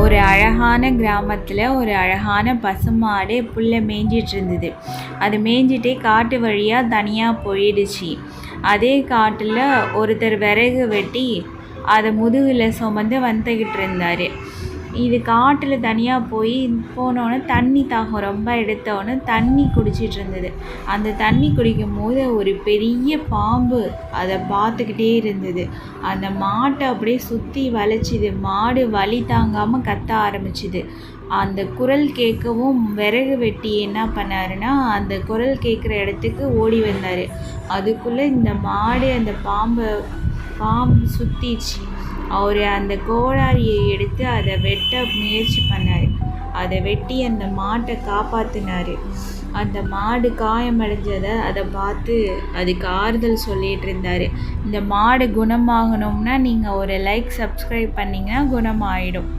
ஒரு அழகான கிராமத்தில் ஒரு அழகான பசுமாடு புல்லை மேய்ஞ்சிட்டு இருந்தது. அது மேய்ஞ்சிட்டே காட்டு வழியாக தனியாக போயிடுச்சு. அதே காட்டில் ஒருத்தர் விறகு வெட்டி அதை முதுகில் சுமந்து வந்துக்கிட்டு இருந்தார். இது காட்டில் தனியாக போனோன்னே தண்ணி தாகம் ரொம்ப எடுத்தோன்னே தண்ணி குடிச்சிட்டு இருந்தது. அந்த தண்ணி குடிக்கும் போது ஒரு பெரிய பாம்பு அதை பார்த்துக்கிட்டே இருந்தது. அந்த மாட்டை அப்படியே சுற்றி வளைச்சிது. மாடு வலி தாங்காமல் கத்த ஆரம்பிச்சுது. அந்த குரல் கேட்கவும் விறகு வெட்டி என்ன பண்ணாருன்னா அந்த குரல் கேட்குற இடத்துக்கு ஓடி வந்தார். அதுக்குள்ளே இந்த மாடு அந்த பாம்பு சுற்றிச்சு. அவர் அந்த கோடாரியை எடுத்து அதை வெட்ட முயற்சி பண்ணார். அதை வெட்டி அந்த மாட்டை காப்பாற்றினார். அந்த மாடு காயமடைஞ்சதை அதை பார்த்து அதுக்கு ஆறுதல் சொல்லிகிட்டு இருந்தார். இந்த மாடு குணமாகணும்னா நீங்கள் ஒரு லைக் சப்ஸ்கிரைப் பண்ணிங்கன்னா குணமாயிடும்.